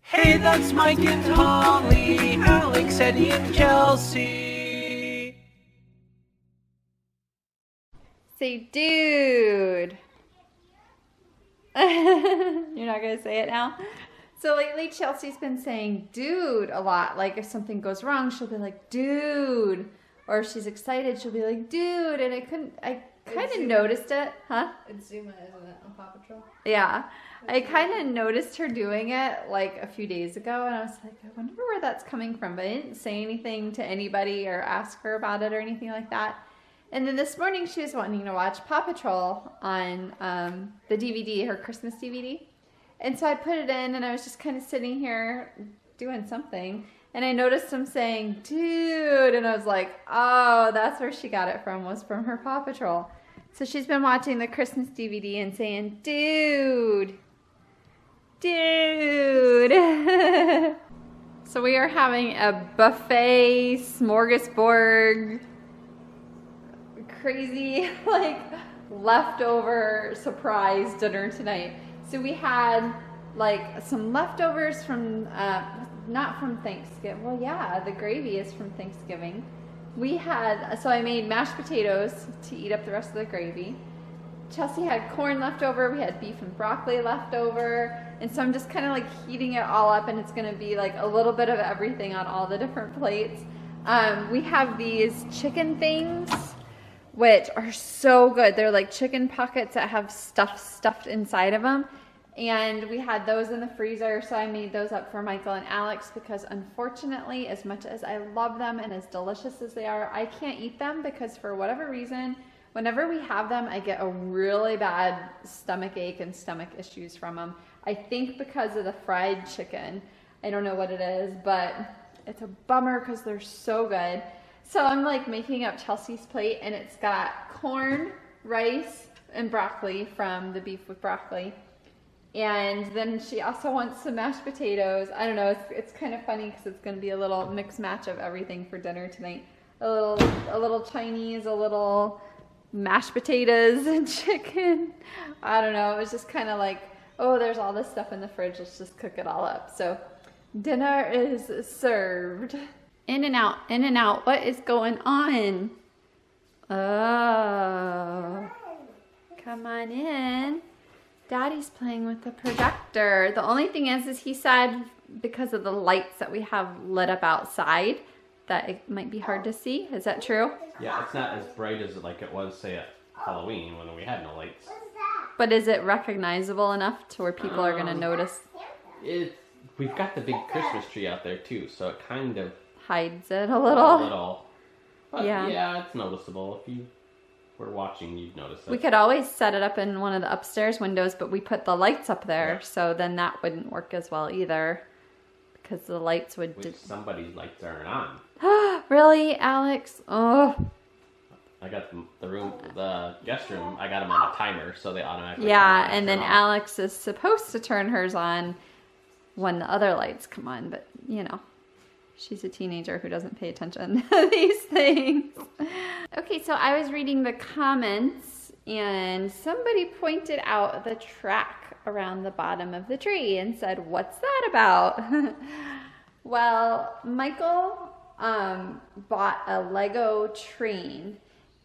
Hey, that's Mike and Holly, Alex, Eddie, and Kelsey. Say dude. You're not going to say it now? So lately Chelsea's been saying dude a lot. Like if something goes wrong, she'll be like dude. Or if she's excited, she'll be like dude. And I kind of noticed it. Huh? It's Zuma, isn't it, on Paw Patrol? Yeah. I kind of noticed her doing it like a few days ago. And I was like, I wonder where that's coming from. But I didn't say anything to anybody or ask her about it or anything like that. And then this morning she was wanting to watch Paw Patrol on the DVD, her Christmas DVD. And so I put it in and I was just kind of sitting here doing something. And I noticed him saying, dude. And I was like, oh, that's where she got it from, was from her Paw Patrol. So she's been watching the Christmas DVD and saying, dude. Dude. So we are having a buffet smorgasbord crazy like leftover surprise dinner tonight. So we had like some leftovers from not from Thanksgiving. Well, yeah, the gravy is from Thanksgiving. We had, so I made mashed potatoes to eat up the rest of the gravy. Chelsea had corn left over. We had beef and broccoli left over. And so I'm just kind of like heating it all up, and it's going to be like a little bit of everything on all the different plates. We have these chicken things, which are so good. They're like chicken pockets that have stuff stuffed inside of them. And we had those in the freezer, so I made those up for Michael and Alex because unfortunately, as much as I love them and as delicious as they are, I can't eat them because for whatever reason, whenever we have them, I get a really bad stomach ache and stomach issues from them. I think because of the fried chicken. I don't know what it is, but it's a bummer because they're so good. So I'm like making up Chelsea's plate, and it's got corn, rice, and broccoli from the beef with broccoli. And then she also wants some mashed potatoes. I don't know, it's kind of funny because it's going to be a little mix match of everything for dinner tonight. A little Chinese, a little mashed potatoes and chicken. I don't know, it was just kind of like, oh, there's all this stuff in the fridge, let's just cook it all up. So dinner is served. In and out, what is going on? Oh, come on in. Daddy's playing with the projector. The only thing is he said because of the lights that we have lit up outside that it might be hard to see. Is that true? Yeah, it's not as bright as like it was, say, at Halloween when we had no lights. But is it recognizable enough to where people are going to notice? We've got the big Christmas tree out there too, so it kind of hides it a little. A little. But yeah, it's noticeable. If you were watching, you'd notice it. We could always set it up in one of the upstairs windows, but we put the lights up there, so then that wouldn't work as well either. Because the lights would... Which somebody's lights aren't on. Really, Alex? Oh. I got the guest room, I got them on a timer, so they automatically yeah, and then Alex is supposed to turn hers on when the other lights come on, but, you know, she's a teenager who doesn't pay attention to these things. Okay, so I was reading the comments, and somebody pointed out the track around the bottom of the tree and said, what's that about? Well, Michael bought a Lego train,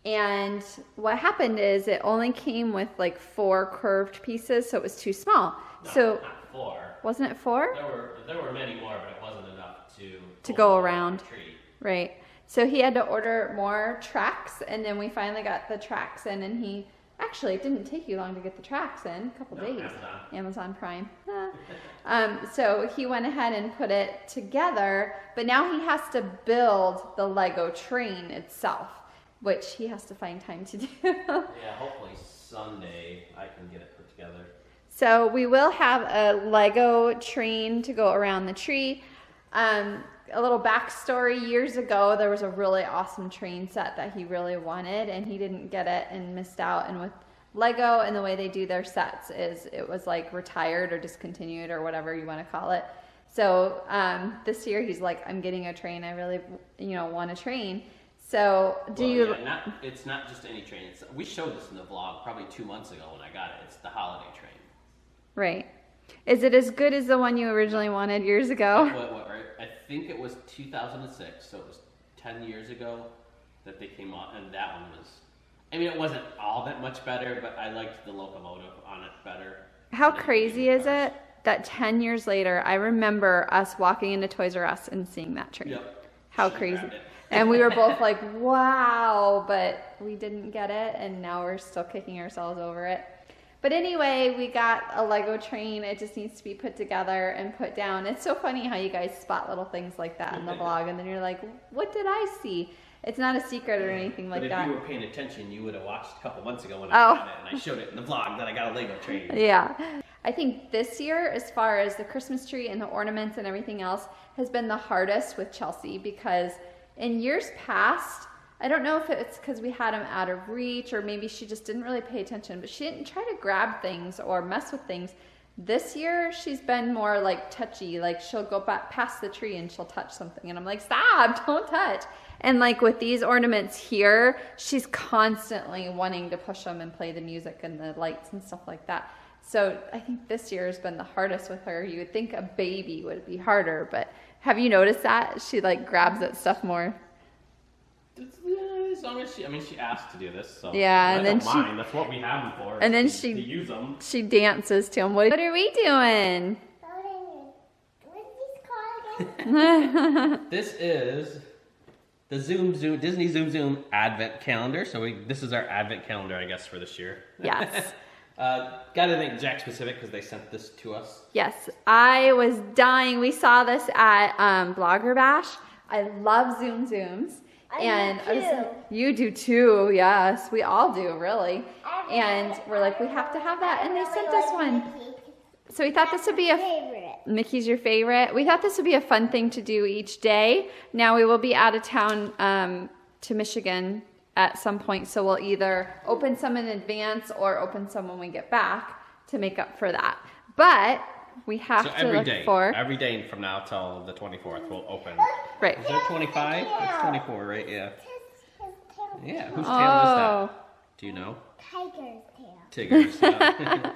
and what happened is it only came with like 4 curved pieces, so it was too small. No, so not 4. Wasn't it 4? There were many more, but it wasn't enough to go around. The tree. Right. So he had to order more tracks, and then we finally got the tracks in, and he actually, it didn't take you long to get the tracks in, a couple days. Amazon Prime. So he went ahead and put it together, but now he has to build the Lego train itself, which he has to find time to do. Yeah, hopefully Sunday I can get it put together. So we will have a Lego train to go around the tree. A little backstory, years ago there was a really awesome train set that he really wanted, and he didn't get it and missed out. And with Lego and the way they do their sets is it was like retired or discontinued or whatever you want to call it. So this year he's like, I'm getting a train. I really want a train. So it's not just any train. We showed this in the vlog probably 2 months ago when I got it. It's the holiday train. Right. Is it as good as the one you originally wanted years ago? Right? I think it was 2006, so it was 10 years ago that they came out, and that one was, I mean, it wasn't all that much better, but I liked the locomotive on it better. How crazy is it that 10 years later, I remember us walking into Toys R Us and seeing that train? Yep. How She crazy. grabbed it. And we were both like, wow, but we didn't get it, and now we're still kicking ourselves over it. But anyway, we got a Lego train. It just needs to be put together and put down. It's so funny how you guys spot little things like that in the vlog, and then you're like, what did I see? It's not a secret or anything like that. But if you were paying attention, you would have watched a couple months ago when I got it, and I showed it in the vlog that I got a Lego train. Yeah. I think this year, as far as the Christmas tree and the ornaments and everything else, has been the hardest with Chelsea, because in years past, I don't know if it's because we had them out of reach, or maybe she just didn't really pay attention, but she didn't try to grab things or mess with things. This year, she's been more like touchy. Like, she'll go back past the tree and she'll touch something, and I'm like, stop, don't touch. And like with these ornaments here, she's constantly wanting to push them and play the music and the lights and stuff like that. So I think this year has been the hardest with her. You would think a baby would be harder, but have you noticed that? She like grabs at stuff more. As long as she asked to do this, so yeah, and then mind. That's what we have them for. And then to use them. She dances to him. What are we doing? What's this called again? This is the Disney Zoom Advent Calendar. So this is our Advent Calendar, I guess, for this year. Yes. Gotta thank Jack Specific because they sent this to us. Yes, I was dying. We saw this at Blogger Bash. I love Zooms. You do too, yes. We all do, really. And we're like, we have to have that. And they sent us one. So we thought this would be Mickey's your favorite. We thought this would be a fun thing to do each day. Now we will be out of town to Michigan at some point. So we'll either open some in advance or open some when we get back to make up for that. But we have to look for... Every day from now till the 24th we'll open. Right. Is there 25? It's 24, right? Yeah. Yeah, whose tail is that? Do you know? Tiger's tail. Tigger's tail.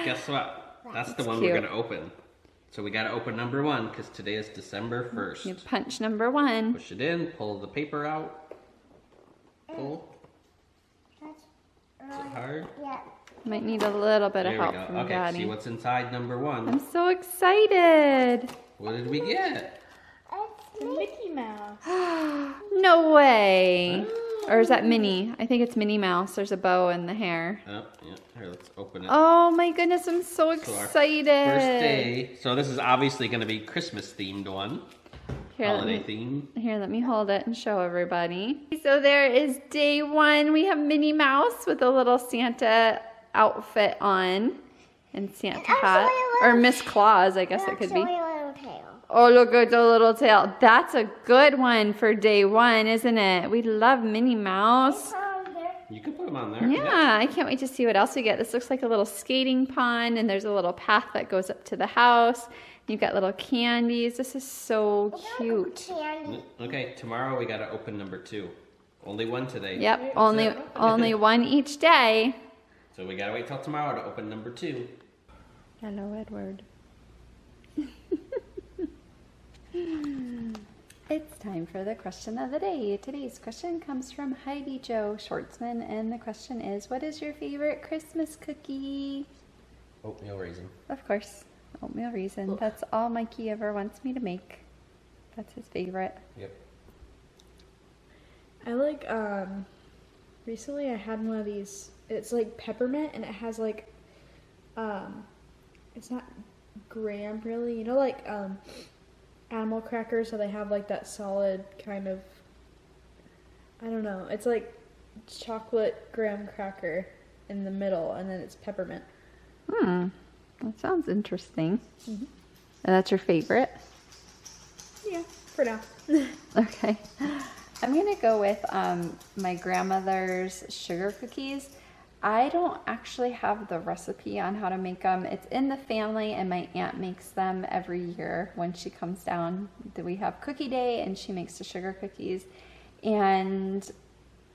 Guess what? That's the one cute. we're going to open. So we got to open number 1 because today is December 1st. You punch number 1. Push it in, pull the paper out. Pull. Is it hard? Yeah. Might need a little bit of There we help go. from Okay, Daddy. see what's inside number 1. I'm so excited. What did we get? It's Mickey Mouse. No way. Or is that Minnie? I think it's Minnie Mouse. There's a bow in the hair. Oh, yeah. Here, let's open it. Oh my goodness, I'm so So our excited. First day. So this is obviously going to be Christmas themed one. Holiday theme. Here, let me hold it and show everybody. So there is day 1. We have Minnie Mouse with a little Santa outfit on and Santa hat. Or Miss Claus, I guess it could be. A little tail. Oh, look at the little tail. That's a good one for day 1, isn't it? We love Minnie Mouse. You can put them on there. Yeah, I can't wait to see what else we get. This looks like a little skating pond, and there's a little path that goes up to the house. You've got little candies. This is so cute. Candy. Okay, tomorrow we got to open number 2. Only 1 today. Yep, only 1 each day. So we got to wait till tomorrow to open number 2. Hello, Edward. It's time for the question of the day. Today's question comes from Heidi Jo Schwarzmann, and the question is, what is your favorite Christmas cookie? Oatmeal raisin. Of course, oatmeal raisin. That's all Mikey ever wants me to make. That's his favorite. Yep. I like, recently I had one of these, it's like peppermint, and it has like, it's not graham really, you know, like, animal crackers, so they have like that solid kind of, I don't know, it's like chocolate graham cracker in the middle, and then it's peppermint. That sounds interesting. And that's your favorite? Yeah, for now. Okay. I'm going to go with my grandmother's sugar cookies. I don't actually have the recipe on how to make them. It's in the family, and my aunt makes them every year when she comes down. We have cookie day, and she makes the sugar cookies. And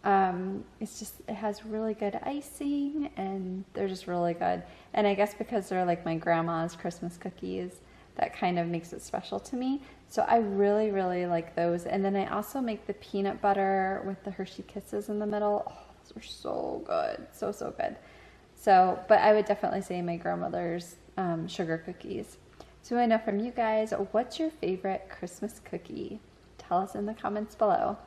it has really good icing, and they're just really good. And I guess because they're like my grandma's Christmas cookies, that kind of makes it special to me. So I really, really like those. And then I also make the peanut butter with the Hershey Kisses in the middle. Oh, those are so good. So, so good. So, but I would definitely say my grandmother's sugar cookies. So I know from you guys, what's your favorite Christmas cookie? Tell us in the comments below.